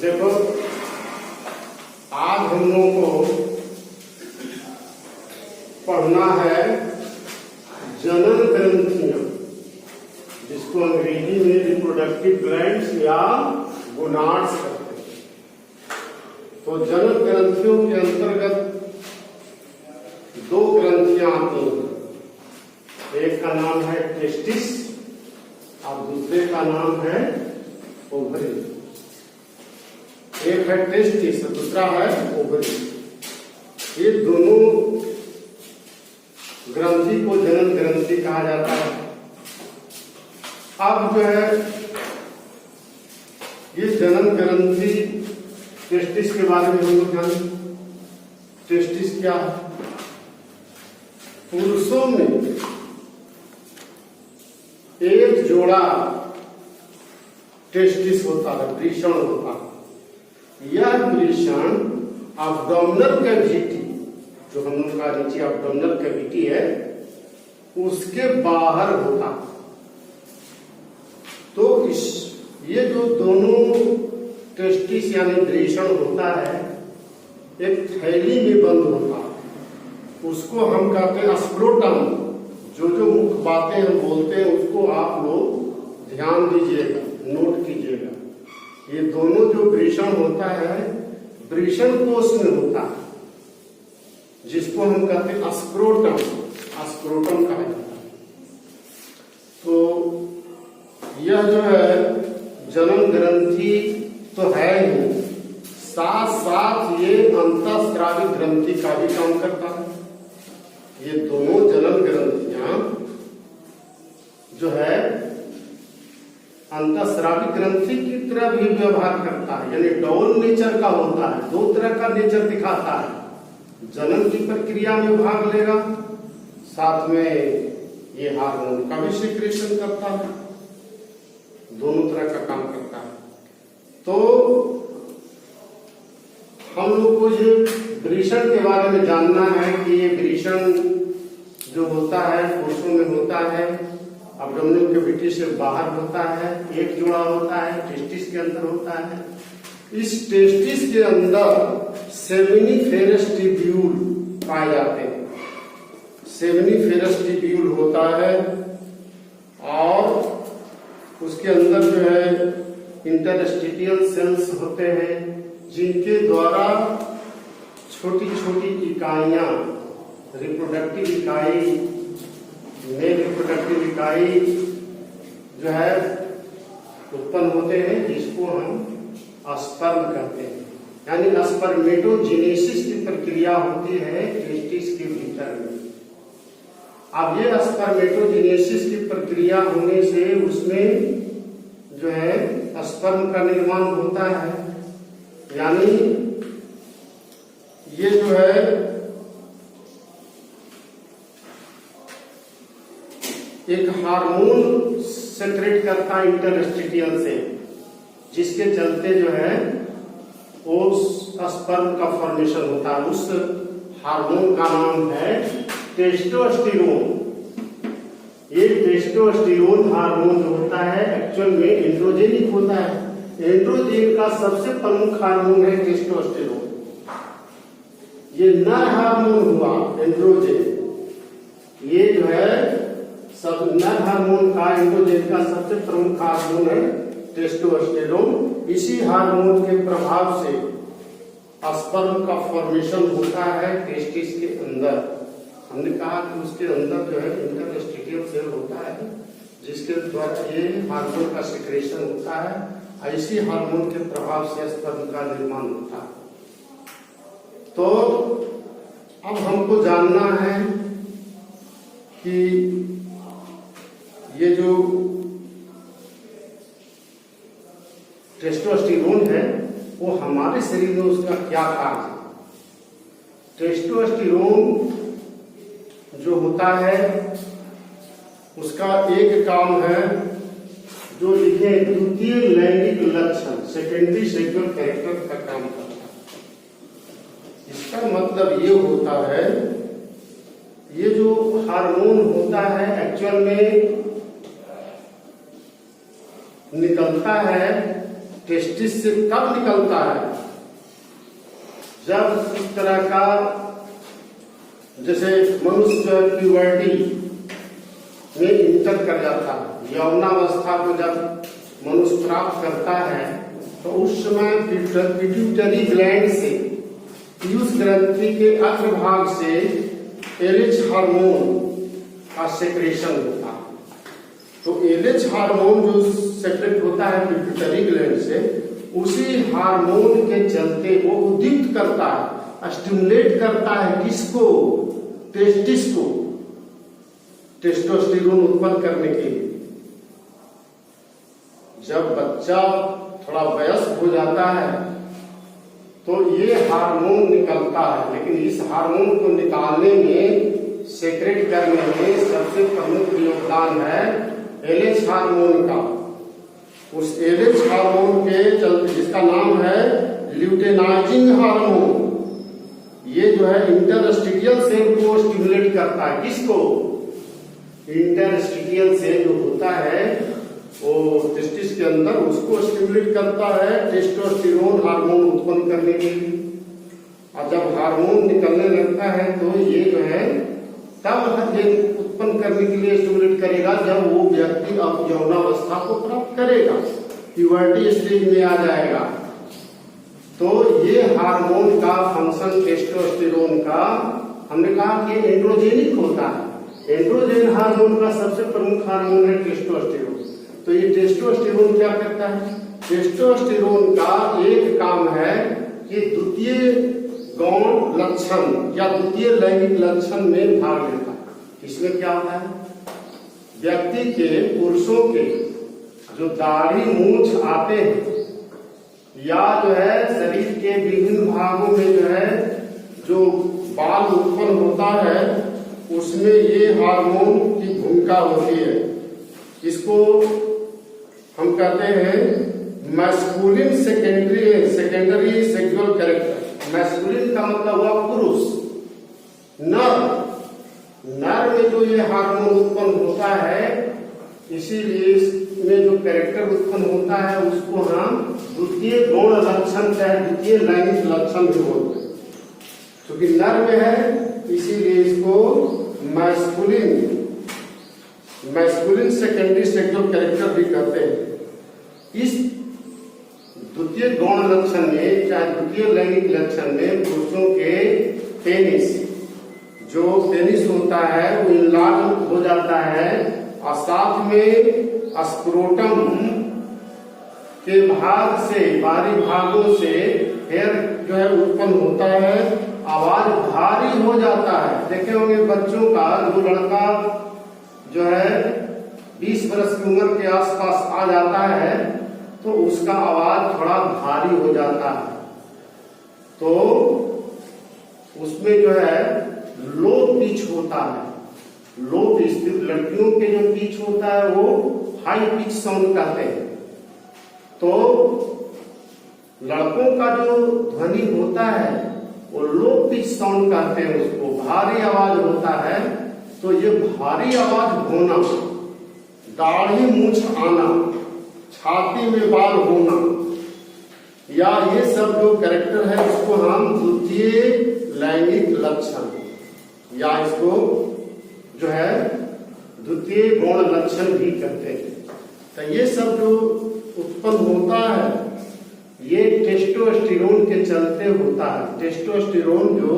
देखो, आज हम लोगों को पढ़ना है जनन ग्रंथियां, जिसको अंग्रेजी में रिप्रोडक्टिव ग्लैंड्स या गोनाड्स कहते हैं। तो जनन ग्रंथियों के अंतर्गत दो ग्रंथियां आती हैं। एक का नाम है टेस्टिस और दूसरे का नाम है ओवरी। एक है टेस्टिस और दूसरा है ओवरी। ये दोनों ग्रंथि को जनन ग्रंथि कहा जाता है। अब जो है ये जनन ग्रंथि टेस्टिस के बारे में हम लोग जानें। टेस्टिस क्या है? पुरुषों में एक जोड़ा टेस्टिस होता है, वृषण होता है। यह वृषण एब्डोमिनल कैविटी, जो हम लोग का नीचे एब्डोमिनल कैविटी है, उसके बाहर होता है। तो ये जो दोनों टेस्टिस यानी वृषण होता है, एक थैली में बंद होता है। उसको हम कहते हैं स्क्रोटम। जो मुख्य बातें हम बोलते हैं उसको आप लोग ध्यान दीजिएगा, नोट कीजिएगा। ये दोनों जो वृषण होता है, वृषण कोश में होता है, जिसको हम कहते हैं स्क्रोटम। स्क्रोटम कहा जाता है। तो यह जो है जनन ग्रंथि तो है ही, साथ साथ ये अंतःस्रावी ग्रंथि का भी काम करता है। ये दोनों जनन ग्रंथियां जो है अंतःस्रावी ग्रंथि की तरह भी व्यवहार करता है, यानी डबल नेचर का होता है, दो तरह का नेचर दिखाता है। जनन की प्रक्रिया में भाग लेगा, साथ में ये हार्मोन का भी सिक्रेशन करता है, दोनों तरह का काम करता है। तो हम लोग को ये वृषण के बारे में जानना है कि ये वृषण जो होता है पुरुषों में होता है, एब्डोमिनल कैविटी से बाहर होता है, एक जोड़ा होता है, टेस्टिस के अंदर होता है। इस टेस्टिस के अंदर सेमिनिफेरस ट्यूब्यूल पाए जाते हैं। सेमिनिफेरस ट्यूब्यूल होता है और उसके अंदर जो है इंटरस्टिशियल सेल्स होते हैं, जिनके द्वारा छोटी छोटी इकाइयां, रिप्रोडक्टिव इकाई, मेल रिप्रोडक्टिव इकाई जो है उत्पन्न होते हैं, जिसको हम स्पर्म कहते हैं। यानी स्पर्मेटोजेनेसिस की प्रक्रिया होती है टेस्टिस के भीतर में। अब ये स्पर्मेटोजेनेसिस की प्रक्रिया होने से उसमें जो है स्पर्म का निर्माण होता है। यानी ये जो है एक हार्मोन सेक्रेट करता है इंटरस्टिशियल से, जिसके चलते जो है वो स्पर्म का फॉर्मेशन होता है। उस हार्मोन का नाम है टेस्टोस्टेरोन। ये टेस्टोस्टेरोन हार्मोन होता है एक्चुअल में एंड्रोजेनिक होता है। एंड्रोजन का सबसे प्रमुख हार्मोन है टेस्टोस्टेरोन। ये नर हार्मोन हुआ एंड्रोजन। ये जो है सब नर हार्मोन का, एंड्रोजन का सबसे प्रमुख हार्मोन है टेस्टोस्टेरोन। इसी हार्मोन के प्रभाव से स्पर्म का फॉर्मेशन होता है टेस्टिस के अंदर। हमने कहा कि उसके अंदर जो है इंटरस्टिशियल सेल होता है, जिसके द्वारा ये हार्मोन का सिक्रेशन होता है। इसी हार्मोन के प्रभाव से स्पर्म का निर्माण होता है। तो अब हमको जानना है कि ये जो टेस्टोस्टेरोन है वो हमारे शरीर में उसका क्या कार्य है। टेस्टोस्टेरोन जो होता है उसका एक काम है जो लिखे द्वितीय लैंगिक लक्षण, सेकेंडरी सेक्सुअल कैरेक्टर का काम करता है। इसका मतलब ये होता है, ये जो हार्मोन होता है एक्चुअल में निकलता है टेस्टिस से कब निकलता है? जब इस तरह का, जैसे मनुष्य प्यूबर्टी में इंटर कर जाता है, यौवनावस्था को जब मनुष्य प्राप्त करता है, तो उस समय पिट्यूटरी ग्लैंड से, पीयूष ग्रंथि के अग्रभाग से एलएच हार्मोन का सेक्रेशन होता है। तो एलएच हार्मोन जो सेक्रेट होता है पिट्यूटरी ग्लैंड से, उसी हार्मोन के चलते वो उद्दीप्त करता है, स्टिमुलेट करता है किसको? टेस्टिस को, टेस्टोस्टेरोन उत्पन्न करने के लिए। जब बच्चा थोड़ा वयस्क हो जाता है तो ये हार्मोन निकलता है, लेकिन इस हार्मोन को निकालने में, सेक्रेट करने में सबसे प्रमुख योगदान है एलएच हार्मोन का। उस एलएच हार्मोन के चलते, जिसका नाम है ल्यूटेनाइजिंग हार्मोन, ये जो है इंटरस्टिशियल सेल को स्टिमुलेट करता है। किसको? इंटरस्टिशियल सेल जो होता है वो टेस्टिस के अंदर, उसको स्टिमुलेट करता है टेस्टोस्टेरोन हार्मोन उत्पन्न करने के लिए। और जब हार्मोन निकलने लगता है तो ये जो है तब ये उत्पन्न करने के लिए स्टिमुलेट करेगा जब वो व्यक्ति अब यौवनावस्था को प्राप्त करेगा, प्यूबर्टी स्टेज में आ जाएगा। तो ये हार्मोन का फंक्शन टेस्टोस्टेरोन का, हमने कहा कि एंड्रोजेनिक होता है। एंड्रोजन हार्मोन का सबसे प्रमुख हार्मोन है टेस्टोस्टेरोन। तो ये टेस्टोस्टेरोन क्या करता है? टेस्टोस्टेरोन का एक काम है कि द्वितीय गौण लक्षण या द्वितीय लैंगिक लक्षण में भाग लेता है। इसमें क्या होता है? व्यक्ति के, पुरुषों के जो दाढ़ी मूंछ आते हैं या जो है शरीर के विभिन्न भागों में जो है जो बाल उत्पन्न होता है, उसमें ये हार्मोन की भूमिका होती है। इसको हम कहते हैं masculine secondary sexual character. Masculine का मतलब हुआ पुरुष, नर में जो ये हार्मोन उत्पन्न होता है, इसीलिए इसमें जो कैरेक्टर उत्पन्न होता है उसको हम द्वितीय गौण लक्षण चाहे द्वितीय लैंगिक लक्षण भी बोलते हैं। क्योंकि नर में है इसीलिए इसको मैस्कुलिन सेकेंडरी सेक्सुअल कैरेक्टर भी कहते हैं। इस द्वितीय गौण लक्षण में चाहे द्वितीय लैंगिक लक्षण में पुरुषों के पेनिस, जो पेनिस होता है वो इनलार्ज हो जाता है और साथ में स्क्रोटम के भाग से, बाहरी भागों से हेयर जो है उत्पन्न होता है, आवाज भारी हो जाता है। देखे होंगे बच्चों का, जो लड़का जो है 20 वर्ष की उम्र के आसपास आ जाता है तो उसका आवाज थोड़ा भारी हो जाता है। तो उसमें जो है लो पिच होता है। लो पिच, लड़कियों के जो पिच होता है वो हाई पिच साउंड कहते हैं। तो लड़कों का जो ध्वनि होता है वो लो पिच साउंड कहते हैं, उसको भारी आवाज होता है। तो ये भारी आवाज होना, दाढ़ी मूंछ आना, छाती में बाल होना, या ये सब जो कैरेक्टर है इसको हम द्वितीय लैंगिक लक्षण या इसको जो है द्वितीय गौण लक्षण भी कहते हैं। तो ये सब जो उत्पन्न होता है ये टेस्टोस्टेरोन के चलते होता है। टेस्टोस्टेरोन जो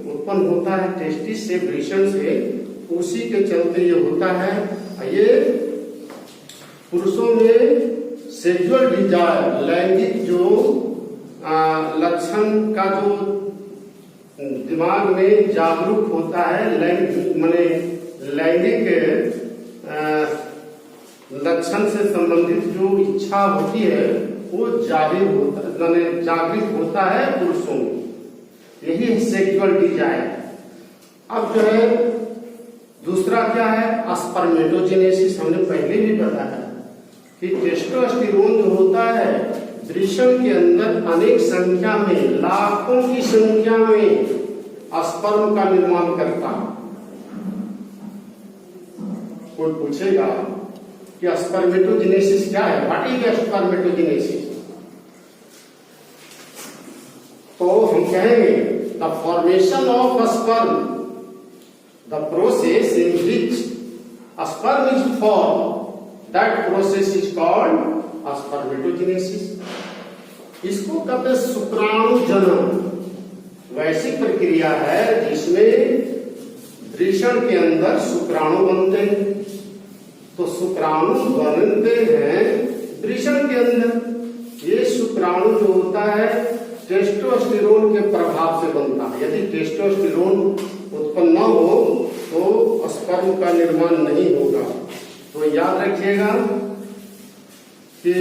उत्पन्न होता है टेस्टिस से, वृषण से, उसी के चलते ये होता है। ये पुरुषों में सेक्सुअल डिजायर, लैंगिक जो लक्षण का जो दिमाग में जागरूक होता है, लैंगिक लक्षण से संबंधित जो इच्छा होती है वो जाहिर होता, माने जागृत होता है पुरुषों में। यही है सेक्सुअल डिजायर। अब जो है दूसरा क्या है? स्पर्मेटोजेनेसिस। हमने पहले भी बताया कि टेस्टोस्टेरोन जो होता है वृषण के अंदर अनेक संख्या में, लाखों की संख्या में स्पर्म का निर्माण करता है। कोई पूछेगा कि स्पर्मेटोजेनेसिस क्या है? What is spermatogenesis? तो हम कहेंगे the formation of sperm, the process in which sperm is form, that process is called spermatogenesis. इसको कहते हैं शुक्राणु जन्म। वैसी प्रक्रिया है जिसमें वृषण के अंदर शुक्राणु बनते हैं। तो शुक्राणु बनते हैं वृषण के अंदर। ये शुक्राणु जो होता है टेस्टोस्टेरोन के प्रभाव से बनता है। यदि टेस्टोस्टेरोन उत्पन्न न हो तो स्पर्म का निर्माण नहीं होगा। तो याद रखिएगा कि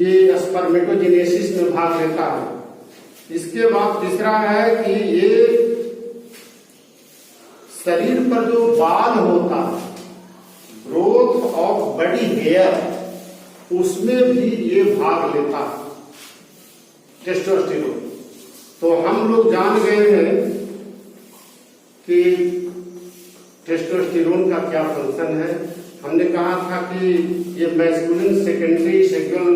ये स्पर्मेटोजेनेसिस में भाग लेता है। इसके बाद तीसरा है कि ये शरीर पर जो बाल होता है, ग्रोथ ऑफ बॉडी हेयर, उसमें भी ये भाग लेता है टेस्टोस्टेरोन। तो हम लोग जान गए हैं कि टेस्टोस्टेरोन का क्या फंक्शन है। हमने कहा था कि ये मैस्कुलिन सेकेंडरी सेक्सुअल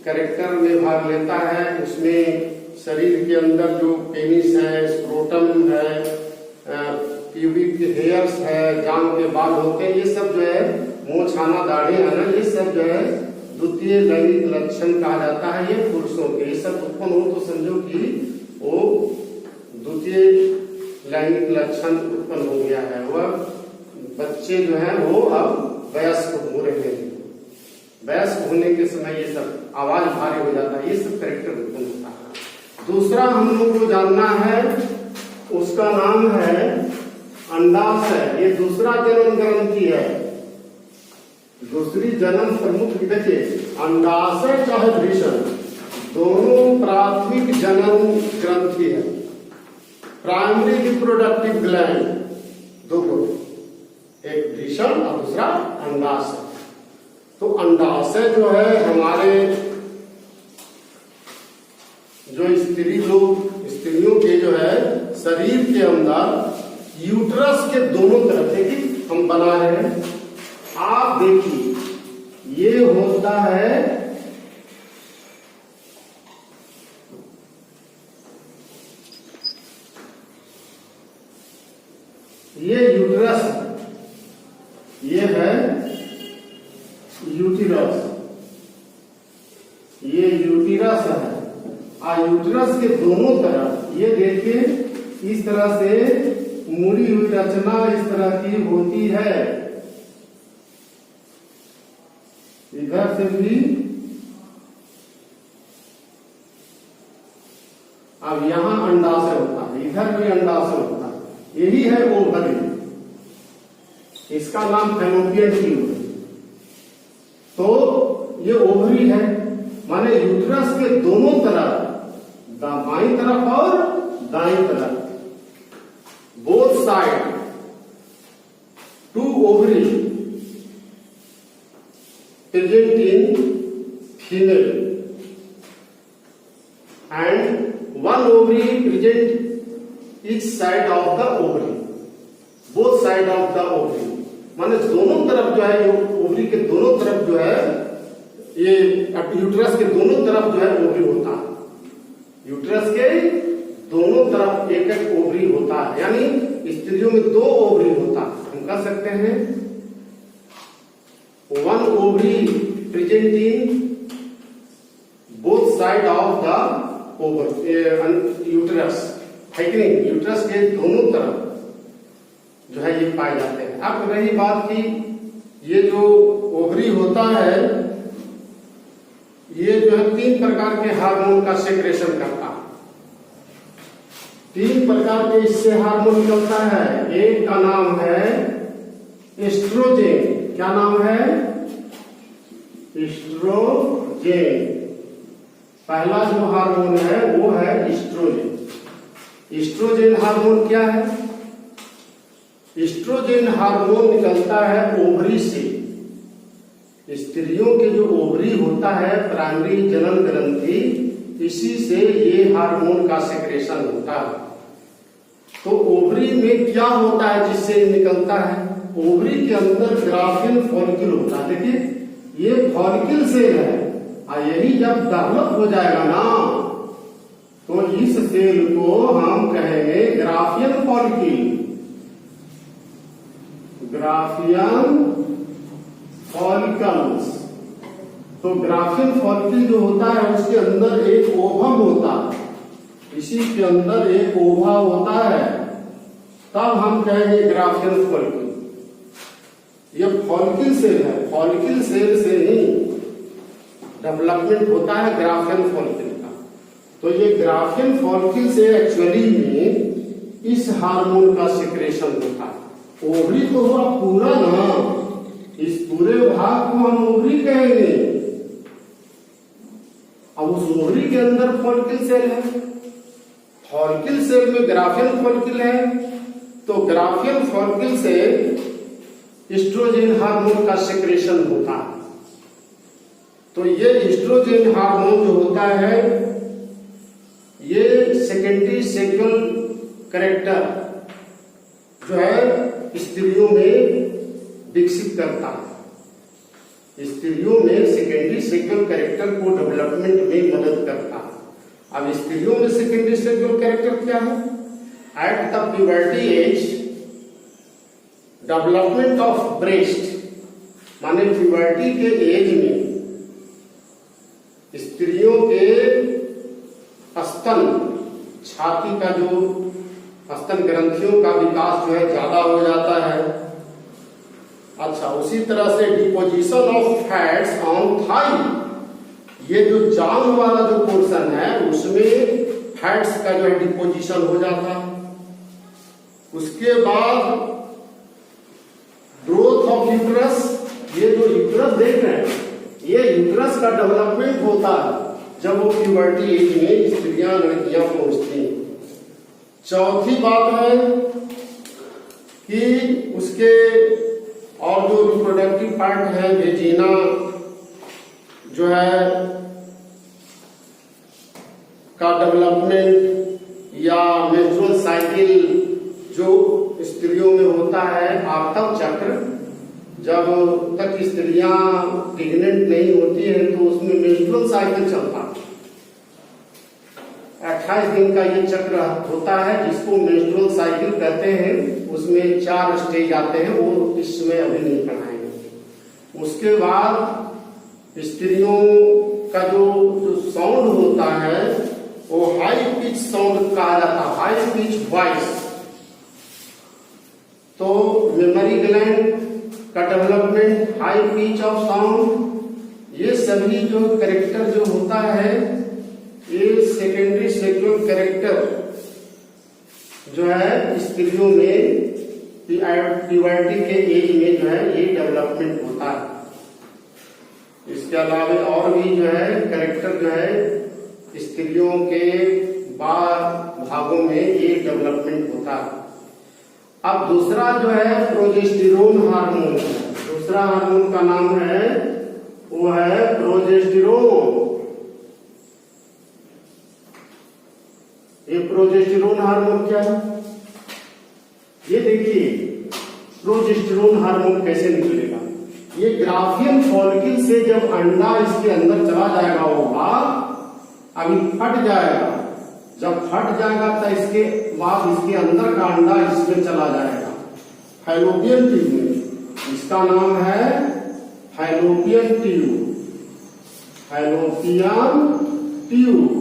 कैरेक्टर में भाग लेता है। उसमें शरीर के अंदर जो पेनिस है, स्क्रोटम है, प्यूबिक हेयर्स है, जांघ के बाल होते हैं, ये सब जो है मोछाना दाढ़ी है ना, ये सब जो है द्वितीय लैंगिक लक्षण कहा जाता है। ये पुरुषों के ये सब उत्पन्न हो तो समझो कि वो द्वितीय लैंगिक लक्षण उत्पन्न हो गया है। वह बच्चे जो है वो अब वयस्क हो रहे हैं। वयस्क होने के समय ये सब आवाज भारी हो जाता है, ये सब कैरेक्टर उत्पन्न होता है। दूसरा हम लोग को जानना है, उसका नाम है अंडाशय। ये दूसरा जन्म ग्रंथि है। दूसरी जन्म प्रमुख देखिए, अंडाशय चाहे वृषण, दोनों प्राथमिक जन्म ग्रंथि है। प्राइमरी रिप्रोडक्टिव ग्लैंड दो, एक वृषण और दूसरा अंडाशय। तो अंडाशय जो है हमारे जो स्त्रियों के जो है शरीर के अंदर यूट्रस के दोनों तरफ, देखिए हम बना रहे हैं, आप देखिए ये होता है ये यूट्रस, ये है यूटिरस, ये यूटिरस है। यूट्रस के दोनों तरफ ये देखिए इस तरह से मुड़ी हुई रचना इस तरह की होती है। इधर से भी अब यहां अंडाशय होता है, इधर भी अंडाशय होता है। यही है ओवरी, इसका नाम फैलोपियन ट्यूब है। तो ये ओवरी है, माने यूट्रस के दोनों तरफ, बाईं तरफ और दाईं तरफ, both side two ovary present in female and one ovary present each side of the ovary, both side of the ovary. माने दोनों तरफ जो है, ओवरी के दोनों तरफ जो है, ये यूट्रस के दोनों तरफ जो है ओवरी होता है। यूट्रस के दोनों तरफ एक एक ओवरी होता है, यानी स्त्रियों में दो ओवरी होता है। हम कह सकते हैं one ovary present in both side of the uterus, है कि नहीं? यूट्रस के दोनों तरफ जो है ये पाए जाते हैं। अब रही बात की ये जो ओवरी होता है, ये जो है 3 प्रकार के हार्मोन का सेक्रेशन करता है। 3 प्रकार के इससे हार्मोन निकलता है। एक का नाम है एस्ट्रोजेन। क्या नाम है? एस्ट्रोजेन। पहला जो हार्मोन है वो है एस्ट्रोजेन। एस्ट्रोजेन हार्मोन क्या है? एस्ट्रोजेन हार्मोन निकलता है ओवरी से। स्त्रियों के जो ओवरी होता है, प्राइमरी जनन ग्रंथि, इसी से ये हार्मोन का सेक्रेशन होता है। तो ओवरी में क्या होता है जिससे निकलता है? ओवरी के अंदर ग्राफिन फॉलिकल होता है। देखिए ये फॉलिकल सेल है, और यही जब डेवलप हो जाएगा ना, तो इस सेल को हम कहेंगे ग्राफियन फॉलिकल। Graafian follicles. तो ग्राफियन फॉलिकल जो होता है उसके अंदर एक ओवम होता है, इसी के अंदर एक ओवा होता है, तब हम कहेंगे ग्राफियन फॉलिकल। ये फॉलिकल सेल है, फॉलिकल सेल से ही डेवलपमेंट होता है ग्राफियन फॉलिकल का। तो ये ग्राफियन फॉलिकल से एक्चुअली में इस हार्मोन का सिक्रेशन होता है। ओवरी तो हुआ पूरा ना, इस पूरे भाग को हम ओवरी कहेंगे। अब उस ओवरी के अंदर फॉलिकल सेल है, फॉलिकल सेल में ग्राफियन फॉलिकल है, तो ग्राफियन फॉलिकल से एस्ट्रोजन हार्मोन का सिक्रेशन होता है। तो ये एस्ट्रोजन हार्मोन जो होता है ये सेकेंडरी सेक्सुअल कैरेक्टर जो है स्त्रियों में विकसित करता है, स्त्रियों में सेकेंडरी सेक्सुअल कैरेक्टर को डेवलपमेंट में मदद करता है। अब स्त्रियों में सेकेंडरी सेक्सुअल कैरेक्टर क्या है? At the puberty as development of breast, माने प्यूबर्टी के एज में स्त्रियों के स्तन, छाती का जो स्तन ग्रंथियों का विकास जो है ज्यादा हो जाता है। अच्छा, उसी तरह से deposition of fats on thigh, ये जो जांघ वाला जो पोर्शन है उसमें फैट्स का जो है डिपोजिशन हो जाता है। उसके बाद ग्रोथ ऑफ यूट्रस, ये जो यूट्रस देख रहे हैं ये यूट्रस का डेवलपमेंट होता है जब वो प्यूबर्टी एज में स्त्रियां लड़कियां पहुंचती हैं। चौथी बात है कि उसके और जो रिप्रोडक्टिव पार्ट है वेजिना जो है का डेवलपमेंट या मेंस्ट्रुअल साइकिल जो स्त्रियों में होता है, आर्तव चक्र, जब तक स्त्रियां प्रेग्नेंट नहीं होती है तो उसमें मेंस्ट्रुअल साइकिल चलता है। 28 दिन का ये चक्र होता है जिसको मेंस्ट्रुअल साइकिल कहते हैं। उसमें 4 स्टेज आते हैं, वो इसमें अभी नहीं पढ़ाएंगे। उसके बाद स्त्रियों का जो साउंड होता है वो हाई पिच साउंड कहा जाता है, हाई पिच वॉइस। तो मेमोरी ग्लैंड का development, high pitch of sound, ये सभी जो कैरेक्टर जो होता है ये सेकेंडरी सेक्सुअल कैरेक्टर जो है स्त्रियों में प्यूबर्टी के एज में जो है ये डेवलपमेंट होता है। इसके अलावा और भी जो है कैरेक्टर जो है स्त्रियों के भागों में ये डेवलपमेंट होता है। अब दूसरा जो है प्रोजेस्टेरोन हार्मोन, दूसरा हार्मोन का नाम है वो है प्रोजेस्टेरोन। ये प्रोजेस्टेरोन हार्मोन क्या है? ये देखिए प्रोजेस्टेरोन हार्मोन कैसे निकलेगा। ये ग्राफियन फॉलिकल से जब अंडा इसके अंदर चला जाएगा होगा, अभी फट जाएगा, जब फट जाएगा तो इसके बाद इसके अंदर का अंडा इसमें चला जाएगा फैलोपियन ट्यूब में। इसका नाम है फैलोपियन ट्यूब, फैलोपियन ट्यूब।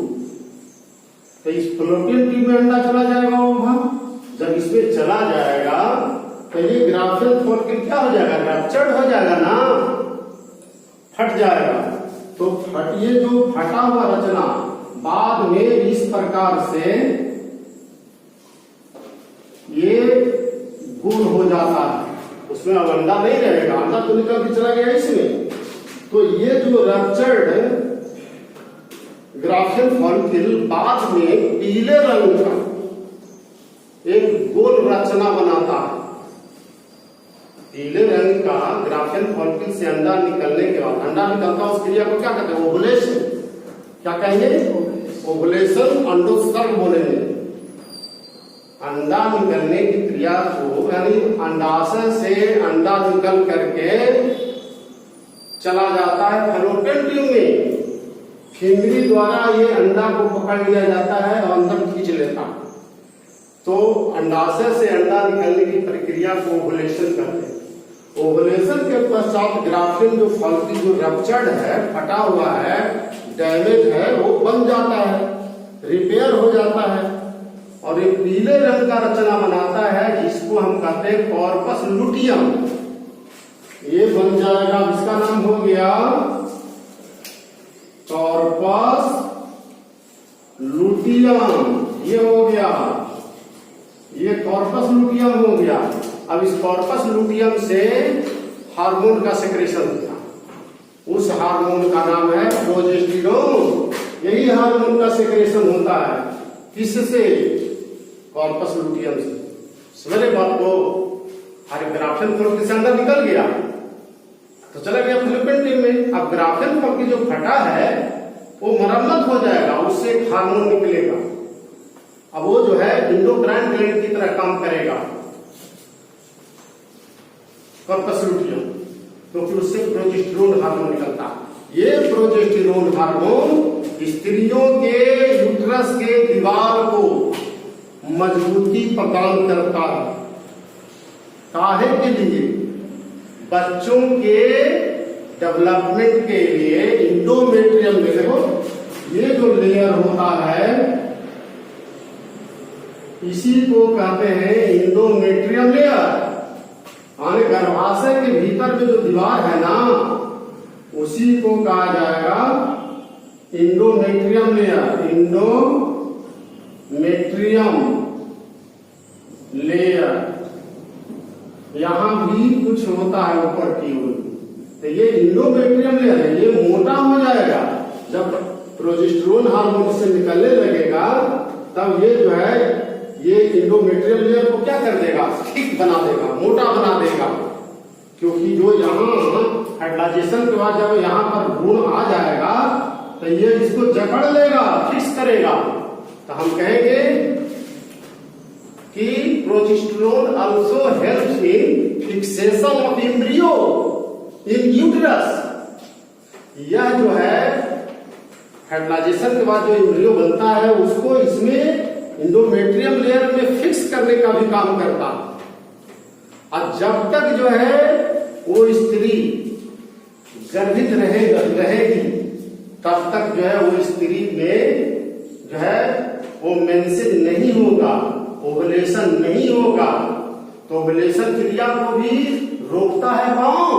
तो इस फैलोपियन ट्यूब में अंडा चला जाएगा होगा, जब इसमें चला जाएगा तो ये ग्राफियन फॉलिकल क्या हो जाएगा? रप्चर्ड हो जाएगा ना, फट जाएगा। तो ये जो फटा हुआ रचना बाद में इस प्रकार से ये गुण हो जाता है, उसमें अब अंडा नहीं रहेगा, अंडा तो निकल के चला गया इसमें। तो ये जो रप्चर्ड ग्राफियन फॉलिकल बाद में पीले रंग का एक गोल रचना बनाता है। पीले रंग का ग्राफियन फॉलिकल से अंडा निकलने के बाद, अंडा निकलता उस क्रिया को क्या कहते हैं? ओवुलेशन। क्या कहेंगे? ओवुलेशन, अंडोत्सर्ग बोलेंगे। अंडा निकलने की क्रिया को, यानी अंडाशय से अंडा निकल करके चला जाता है फैलोपियन ट्यूब में। फिंगरी द्वारा ये अंडा को पकड़ लिया जाता है और अंदर खींच लेता है। तो अंडाशय से अंडा निकलने की प्रक्रिया को ओवुलेशन कहते हैं। ओवुलेशन के पश्चात ग्राफ्टिन जो फॉल्टी जो रप्चर्ड है, फटा हुआ है, डैमेज है, वो बन जाता है, रिपेयर हो जाता है और एक पीले रंग का रचना बनाता है जिसको हम कहते हैं कॉर्पस लुटियम। ये बन जाएगा, इसका नाम हो गया कॉर्पस लुटियम। ये हो गया, ये कॉर्पस लुटियम हो गया। अब इस कॉर्पस लुटियम से हार्मोन का सेक्रेशन होता है। उस हार्मोन का नाम है प्रोजेस्टेरोन। यही हार्मोन का सेक्रेशन होता है किससे? कॉर्पस लुटियम से। समझे बात को? अरे ग्राफ्टिन फॉल्की से अंदर निकल गया तो चला गया फिलिपिन में। अब ग्राफ्टिन फॉल्की जो फटा है वो मरम्मत हो जाएगा, उससे एक हार्मोन निकलेगा। अब वो जो है इंडोक्राइन ग्लैंड की तरह काम करेगा, कॉर्पस लुटियम, क्योंकि उससे प्रोजेस्टेरोन हार्मोन निकलता है। ये प्रोजेस्टेरोन हार्मोन स्त्रियों के यूट्रस के दीवार को मजबूती प्रदान करता है। काहे के लिए? बच्चों के डेवलपमेंट के लिए। इंडोमेट्रियम में देखो, ये जो लेयर होता है इसी को कहते हैं इंडोमेट्रियम लेयर। यानी गर्भाशय के भीतर में जो दीवार है ना, उसी को कहा जाएगा इंडोमेट्रियम लेयर। Endometrium layer. यहां भी कुछ होता है ऊपर की ओर, तो ये इंडोमेट्रियम लेयर है। ये मोटा हो जाएगा जब प्रोजेस्टेरोन हार्मोन से निकलने लगेगा, तब ये जो है ये इंडोमेट्रियम लेयर को क्या कर देगा? थिक बना देगा, मोटा बना देगा। क्योंकि जो यहाँ फर्टिलाइजेशन के बाद जब यहाँ पर भ्रूण आ जाएगा तो ये इसको जकड़ लेगा, फिक्स करेगा। तो हम कहेंगे कि progesterone also helps in fixation of embryo in uterus. यह जो है फर्टिलाइजेशन के बाद जो एम्ब्रियो बनता है उसको इसमें इंडोमेट्रियम लेयर में फिक्स करने का भी काम करता है। और जब तक जो है वो स्त्री गर्भित रहेगी तब तक जो है वो स्त्री में जो है वो मेंसेज नहीं होगा, ओवुलेशन नहीं होगा। तो ओवुलेशन क्रिया को भी रोकता है कौन?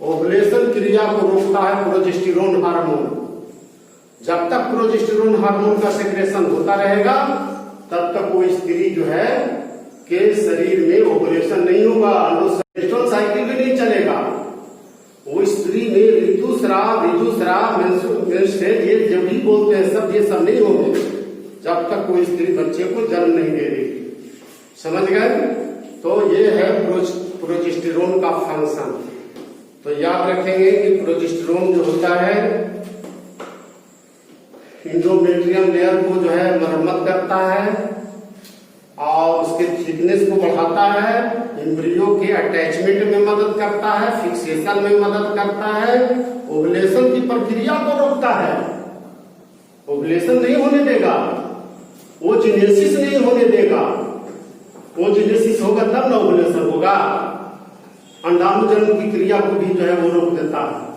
ओवुलेशन क्रिया को रोकता है प्रोजेस्टेरोन हार्मोन। जब तक प्रोजेस्टेरोन हार्मोन का सेक्रेशन होता रहेगा तब तक वो स्त्री जो है के शरीर में ओवुलेशन नहीं होगा, मेंस्ट्रुअल साइकिल भी नहीं चलेगा। वो स्त्री में ऋतुस्राव मेंस्ट्रुएशन ये जब भी बोलते हैं सब, ये सब नहीं होंगे जब तक कोई स्त्री बच्चे को जन्म नहीं दे देगी। समझ गए? तो ये है प्रोजेस्टेरोन का फंक्शन। तो याद रखेंगे कि प्रोजेस्टेरोन जो होता है इंडोमेट्रियम लेयर को जो है मरम्मत करता है और उसके थिकनेस को बढ़ाता है, एम्ब्रियो के अटैचमेंट में मदद करता है, फिक्सेशन में मदद करता है, ओवुलेशन की प्रक्रिया को रोकता है। ओवुलेशन नहीं होने देगा, ओजिनेसिस नहीं होने देगा। ओजिनेसिस होगा तब ना ओवुलेशन होगा। अंडाणुजन्म की क्रिया को भी जो है वो रोक देता है।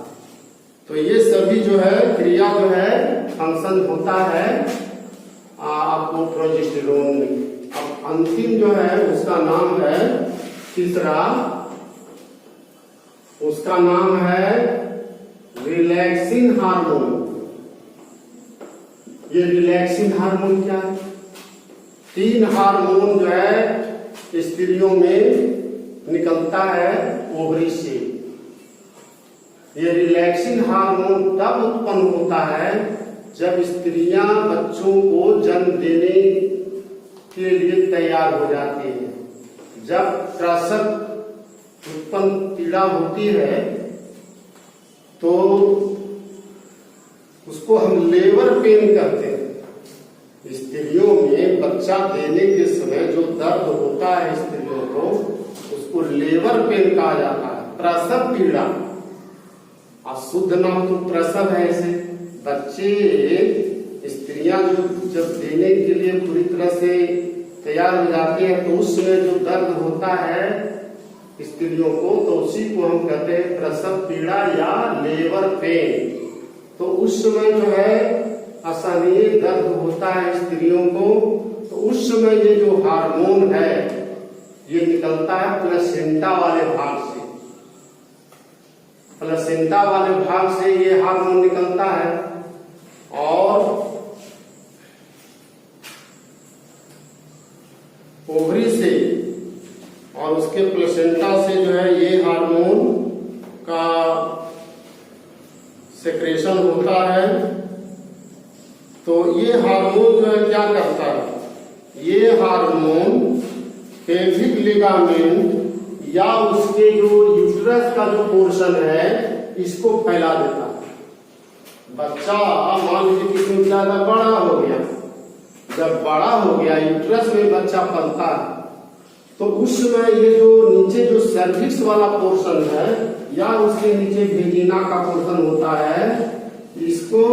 तो ये सभी जो है क्रिया जो है फंक्शन होता है आपको प्रोजेस्टेरोन में। अब अंतिम जो है उसका नाम है तीसरा, उसका नाम है रिलैक्सिन हार्मोन। ये रिलैक्सिन हार्मोन क्या है? 3 हार्मोन जो है स्त्रियों में निकलता है ओवरी से। ये रिलैक्सिन हार्मोन तब उत्पन्न होता है जब स्त्रियां बच्चों को जन्म देने के लिए तैयार हो जाती है। जब प्रसव उत्पन्न पीड़ा होती है तो उसको हम लेबर पेन कहते हैं। स्त्रियों में बच्चा देने के समय जो दर्द होता है स्त्रियों को, उसको लेबर पेन कहा जाता है, प्रसव पीड़ा। शुद्ध नाम तो प्रसव है, ऐसे बच्चे स्त्रियां जो जब देने के लिए पूरी तरह से तैयार हो जाती है तो उस समय जो दर्द होता है स्त्रियों को, तो उसी को हम कहते हैं प्रसव पीड़ा या लेबर पेन। तो उस समय जो है असहनीय दर्द होता है स्त्रियों को, तो उस समय ये जो हार्मोन है ये निकलता है प्लेसेंटा वाले भाग से। प्लेसेंटा वाले भाग से ये हार्मोन निकलता है और ओवरी से और उसके प्लेसेंटा से जो है ये हार्मोन का सेक्रेशन होता है। तो ये हार्मोन जो है क्या करता है, ये हार्मोन पेल्विक लिगामेंट या उसके जो यूट्रस का जो पोर्शन है इसको फैला देता है। बच्चा मान लीजिए किसी ज्यादा बड़ा हो गया, जब बड़ा हो गया यूट्रस में बच्चा पलता है तो उस समय ये जो नीचे जो सर्विक्स वाला पोर्शन है या उसके नीचे वेजिना का पोर्शन होता है इसको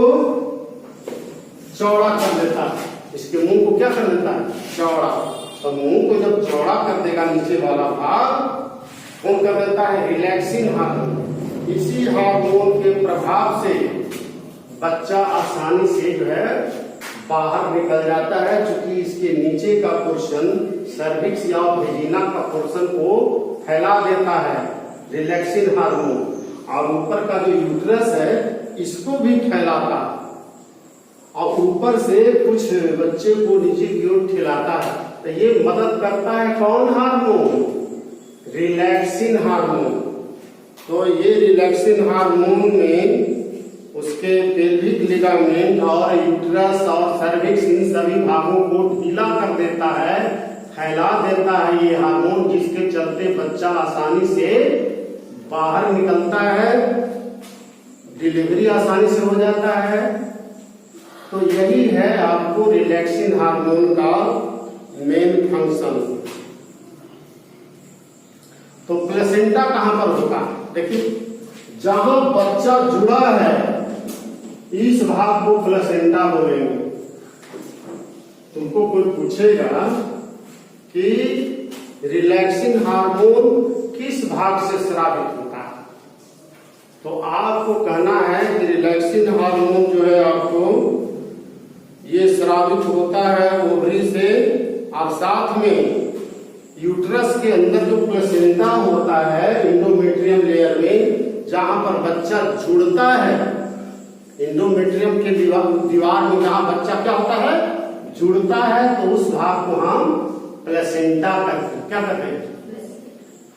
चौड़ा कर देता है। इसके मुंह को क्या कर देता है, चौड़ा। तो मुंह को जब चौड़ा कर देगा नीचे वाला भाग, कौन कर देता है, रिलैक्सिंग हार्मोन। इसी हार्मोन के प्रभाव से बच्चा आसानी से जो है बाहर निकल जाता है, क्योंकि इसके नीचे का पोर्शन सर्विक्स या वेजिना का पोर्शन को फैला देता है रिलैक्सिंग हार्मोन, और ऊपर का जो यूट्रस है इसको भी फैलाता है और ऊपर से कुछ बच्चे को नीचे की ओर ठेलाता है। तो ये मदद करता है कौन हार्मोन, रिलैक्सिंग हार्मोन। तो ये रिलैक्सिंग हार्मोन में उसके पेल्विक लिगामेंट और यूट्रस और सर्विक्स इन सभी भागों को ढीला कर देता है, फैला देता है ये हार्मोन, जिसके चलते बच्चा आसानी से बाहर निकलता है, डिलीवरी आसानी से हो जाता है। तो यही है आपको रिलैक्सिंग हार्मोन का मेन फंक्शन। तो प्लेसेंटा कहां पर होता है, देखिए जहां बच्चा जुड़ा है इस भाग को प्लेसेंटा बोलेंगे। तुमको कोई पूछेगा कि रिलैक्सिंग हार्मोन किस भाग से स्रावित होता है, तो आपको कहना है कि रिलैक्सिंग हार्मोन जो है आपको ये स्रावित होता है ओवरी से, और साथ में यूट्रस के अंदर जो प्लेसेंटा होता है एंडोमेट्रियम लेयर में, जहां पर बच्चा जुड़ता है एंडोमेट्रियम के दीवार में, जहां बच्चा क्या होता है, जुड़ता है, तो उस भाग को हम प्लेसेंटा कहते हैं। क्या कहते हैं,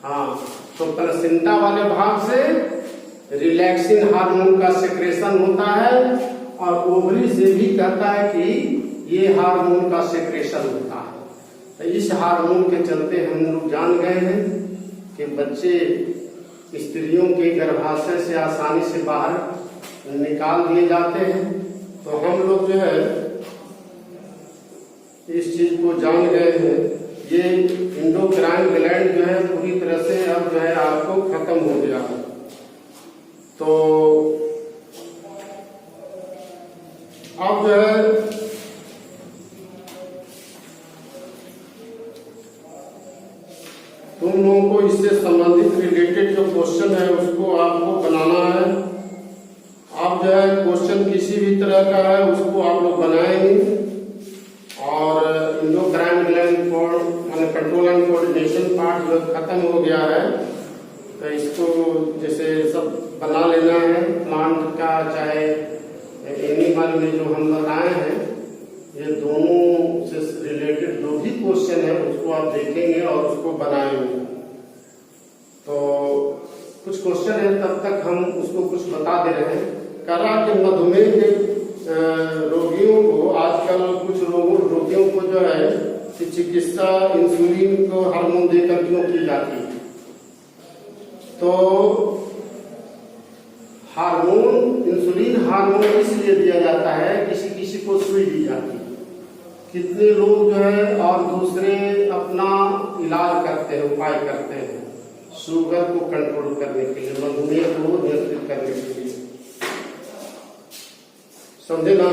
हाँ। तो प्लेसेंटा वाले भाग से रिलैक्सिंग हार्मोन का सेक्रेशन होता है, और ओवरी से भी कहता है कि ये हार्मोन का सेक्रेशन होता है। तो इस हार्मोन के चलते हम लोग जान गए हैं कि बच्चे स्त्रियों के गर्भाशय से आसानी से बाहर निकाल दिए जाते हैं। तो हम लोग जो है इस चीज को जान गए हैं। ये एंडोक्राइन ग्लैंड जो है पूरी तरह से अब जो है आपको खत्म हो गया है। तो अब जो है तुम लोगों को इससे संबंधित रिलेटेड जो क्वेश्चन है उसको आपको बनाना है। आप जो है क्वेश्चन किसी भी तरह का है उसको आप लोग बनाएंगे, और endocrine gland control and coordination part जो खत्म हो गया है, तो इसको जैसे सब बना लेना है। प्लांट का चाहे एनिमल में जो हम बताए हैं, ये दोनों से रिलेटेड जो भी क्वेश्चन है उसको आप देखेंगे और उसको बनाएंगे। तो कुछ क्वेश्चन है, तब तक हम उसको कुछ बता दे रहे हैं। करा कि मधुमेह के रोगियों को आजकल कुछ रोगियों को जो है चिकित्सा इंसुलिन को हार्मोन देकर क्यों की जाती है, तो हार्मोन इंसुलिन हार्मोन इसलिए दिया जाता है, किसी किसी को सुई दी जाती है, कितने लोग जो है और दूसरे अपना इलाज करते हैं, उपाय करते हैं शुगर को कंट्रोल करने के लिए, मधुमेह को नियंत्रित करने के लिए। समझे ना।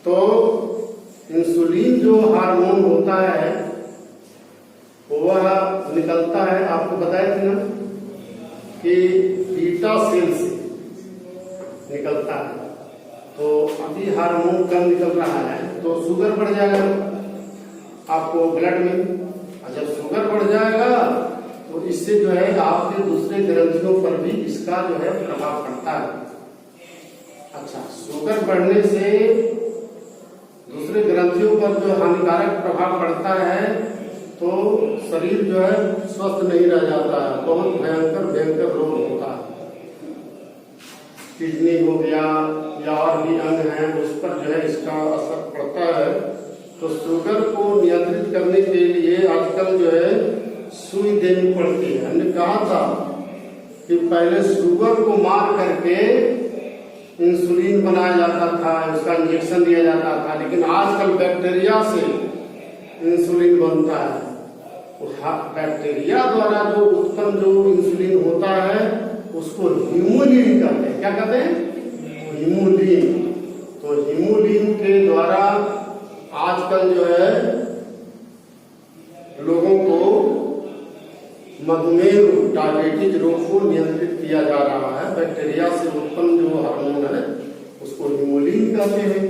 तो इंसुलिन जो हार्मोन होता है वह निकलता है, आपको बताया था ना कि बीटा सेल से निकलता है। तो अभी हार्मोन कम निकल रहा है तो शुगर बढ़ जाएगा आपको ब्लड में, और जब शुगर बढ़ जाएगा तो इससे जो है आपके दूसरे ग्रंथियों पर भी इसका जो है प्रभाव पड़ता है। अच्छा, शुगर बढ़ने से दूसरे ग्रंथियों पर जो हानिकारक प्रभाव पड़ता है तो शरीर जो है स्वस्थ नहीं रह जाता है, बहुत भयंकर भयंकर रोग होता है। किडनी हो गया या और भी अंग हैं उस पर जो है इसका असर पड़ता है। तो शुगर को नियंत्रित करने के लिए आजकल जो है सुई देनी पड़ती है। हमने कहा था कि पहले शुगर को मार करके इंसुलिन बनाया जाता था, उसका इंजेक्शन दिया जाता था, लेकिन आजकल बैक्टीरिया से इंसुलिन बनता है। बैक्टीरिया द्वारा जो उत्पन्न जो इंसुलिन होता है उसको हीमोलिन कहते हैं। क्या कहते हैं? हीमोलिन। तो हीमोलिन के द्वारा आजकल जो है लोगों को मधुमेह डायबिटीज रोग को नियंत्रित किया जा रहा है। बैक्टीरिया से उत्पन्न जो हार्मोन है उसको हीमोलिन कहते हैं,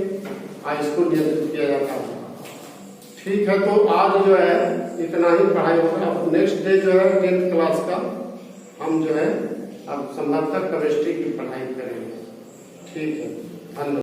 आज इसको नियंत्रित किया जाता है। ठीक है, तो आज जो है इतना ही पढ़ाई होगा। अब नेक्स्ट डे जो है 10th क्लास का हम जो है अब संभवतः केमिस्ट्री की पढ़ाई करेंगे। ठीक है, धन्यवाद।